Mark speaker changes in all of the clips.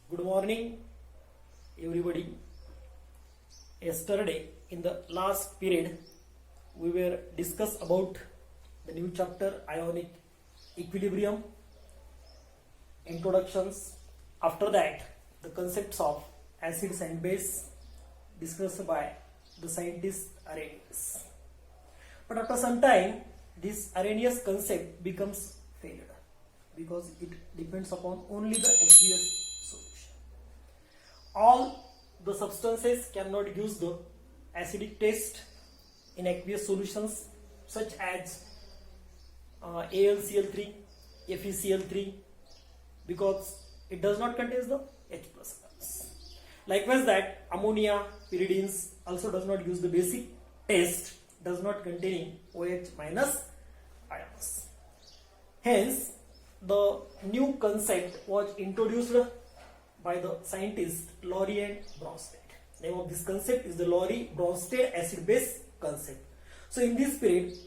Speaker 1: Good morning, everybody. Yesterday, in the last period, we were discuss about the new chapter Ionic Equilibrium, introductions. After that, the concepts of acids and base discussed by the scientist Arrhenius. But after some time, this Arrhenius concept becomes failed because it depends upon only the aqueous solution. All the substances cannot use the acidic test in aqueous solutions such as AlCl3, FeCl3 because it does not contain the H plus ions. Likewise that ammonia, pyridines also does not use the basic test, does not containing OH minus ions. Hence, the new concept was introduced by the scientist Lowry and Bronsted. Name of this concept is the Lowry-Bronsted acid-base concept. So in this period,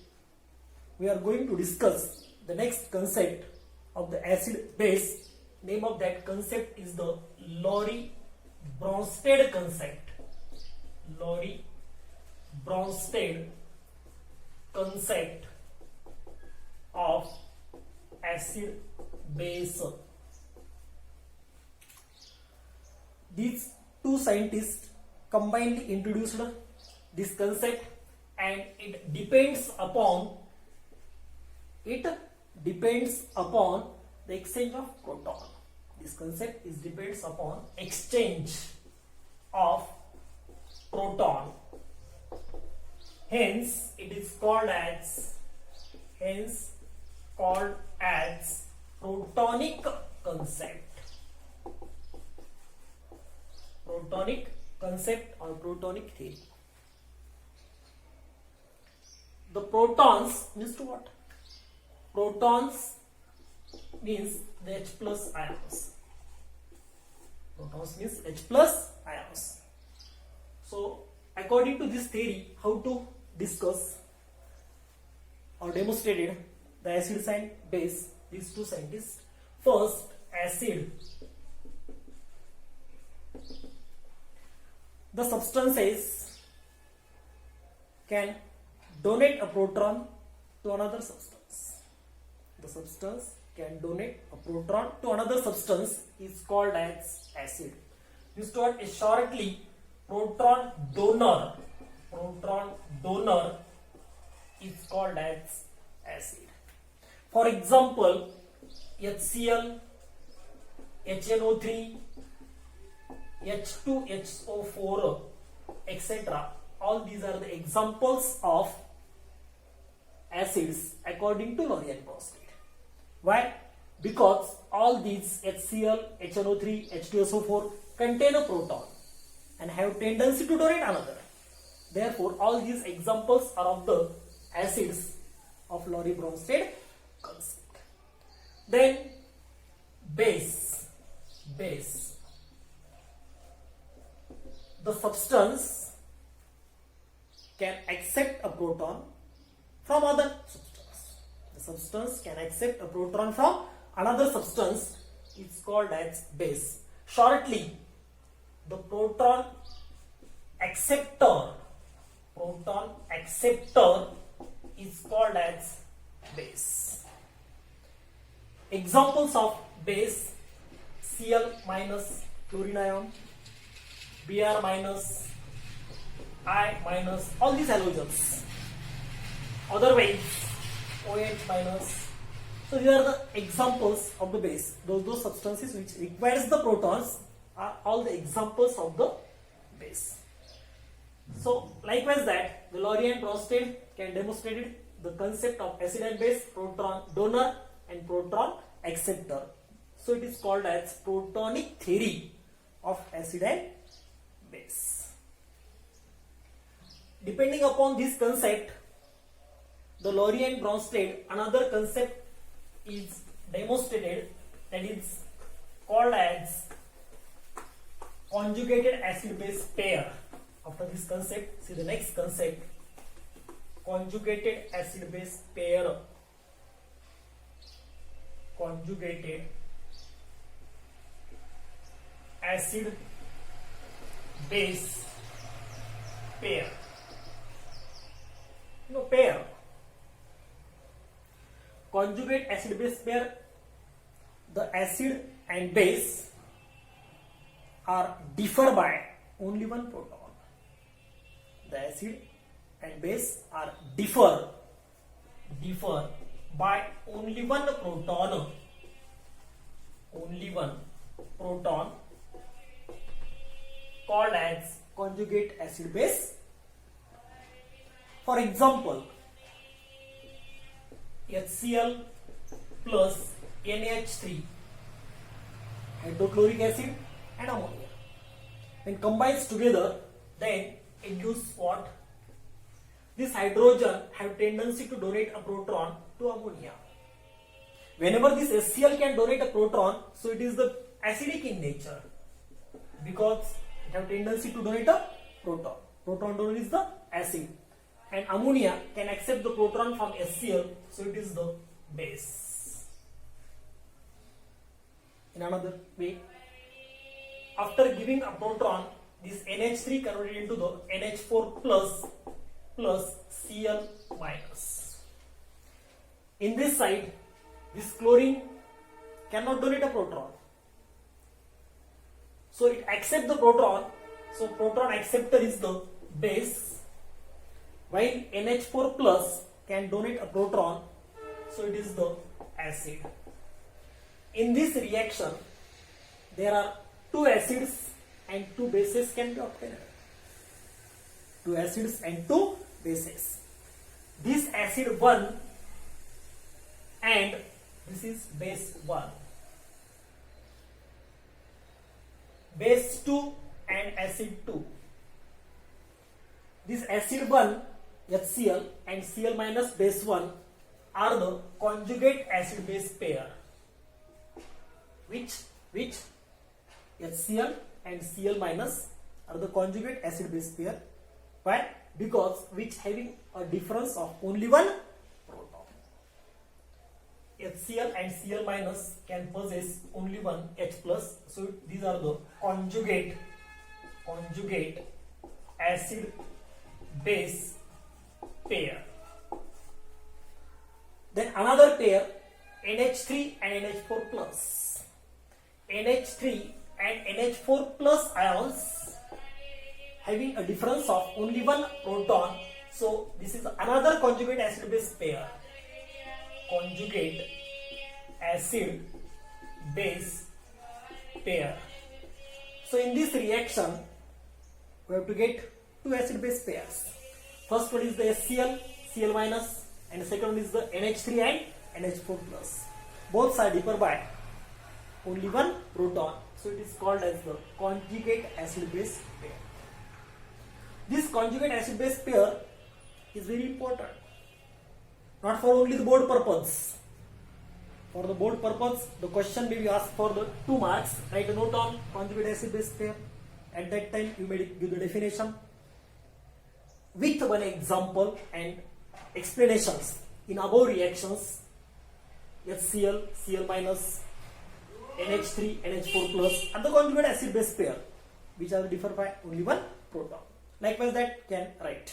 Speaker 1: we are going to discuss the next concept of the acid-base. Name of that concept is the Lowry-Bronsted concept. Lowry-Bronsted concept of acid base. These two scientists combinedly introduced this concept and it depends upon the exchange of proton. This concept depends upon exchange of proton. Hence it is called as protonic concept. Protonic concept or protonic theory. The protons means to what? Protons means the H plus ions. Protons means H plus ions. So according to this theory, how to discuss or demonstrated the acids and base, these two scientists. First, acid. The substances can donate a proton to another substance. The substance can donate a proton to another substance is called as acid. This word is shortly proton donor. Proton donor is called as acid. For example, HCl, HNO3, H2SO4, etc. All these are the examples of acids according to Lowry and Bronsted. Why? Because all these HCl, HNO3, H2SO4 contain a proton and have tendency to donate another. Therefore, all these examples are of the acids of Lowry-Bronsted concept. Then base. The substance can accept a proton from other substance. The substance can accept a proton from another substance. It's called as base. Shortly, the proton acceptor is called as base. Examples of base: Cl minus chlorine ion, Br minus, I minus, all these halogens. Otherwise, OH minus. So these are the examples of the base. Those substances which requires the protons are all the examples of the base. So likewise that the Lowry and Bronsted can demonstrate the concept of acid and base, proton donor and proton acceptor. So it is called as protonic theory of acid and base. Depending upon this concept, the Lowry and Bronsted, another concept is demonstrated, that is called as conjugated acid base pair. After this concept, see the next concept, conjugated acid base pair. Conjugated acid base pair. Pair. Conjugate acid base pair, the acid and base are differ by only one proton. The acid and base are differ by only one proton. Only one proton, called as conjugate acid base. For example, HCl plus NH3, hydrochloric acid and ammonia, when combines together, then it gives what? This hydrogen have tendency to donate a proton to ammonia. Whenever this HCl can donate a proton, so it is the acidic in nature, because it have tendency to donate a proton. Proton donor is the acid, and ammonia can accept the proton from HCl, so it is the base. In another way, after giving a proton, this NH3 converted into the NH4 plus Cl minus. In this side, this chlorine cannot donate a proton, so it accepts the proton, so proton acceptor is the base, while NH4 plus can donate a proton, so it is the acid. In this reaction, there are two acids and two bases can be obtained. Two acids and two bases. This acid 1 and this is base 1. Base 2 and acid 2. This acid 1, HCl, and Cl minus base 1 are the conjugate acid base pair. Which HCl and Cl minus are the conjugate acid base pair. Why? Because which having a difference of only one proton. HCl and Cl minus can possess only one H plus, so these are the conjugate acid base pair. Then another pair, NH3 and NH4 plus. NH3 and NH4 plus ions having a difference of only one proton, so this is another conjugate acid base pair. Conjugate acid base pair. So in this reaction, we have to get two acid base pairs. First one is the HCl, Cl minus, and the second one is the NH3 and NH4 plus. Both are differ by only one proton, so it is called as the conjugate acid base pair. This conjugate acid base pair is very important, not for only the board purpose. For the board purpose, the question may be asked for the 2 marks. Write a note on conjugate acid base pair. At that time, you may give the definition with one example and explanations in above reactions: HCl, Cl minus, NH3, NH4 plus, and the conjugate acid base pair, which are differ by only one proton. Likewise, that can write.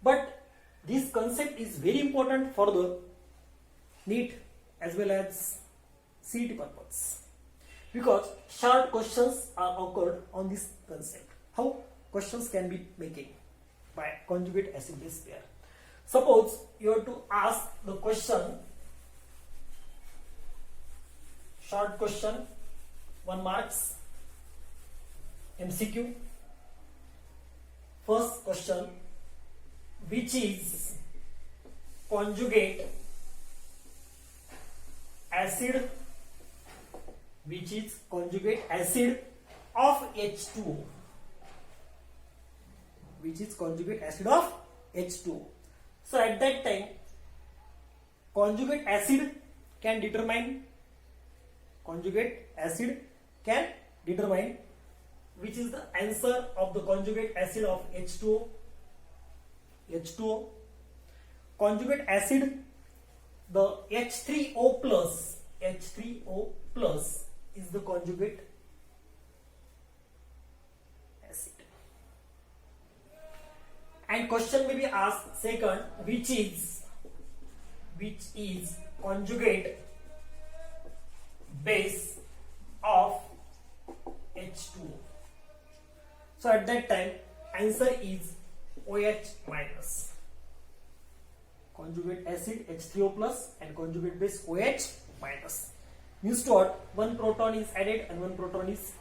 Speaker 1: But this concept is very important for the NEET as well as CET purpose, because short questions are occurred on this concept. How questions can be making by conjugate acid base pair. Suppose you have to ask the question, short question, 1 marks, MCQ. First question, which is conjugate acid, of H2O? Which is conjugate acid of H2O? So at that time, conjugate acid can determine which is the answer of the conjugate acid of H2O. Conjugate acid, the H3O plus is the conjugate And question may be asked second, which is conjugate base of H2O. So at that time answer is OH minus. Conjugate acid H3O plus and conjugate base OH minus. Means what? One proton is added and one proton is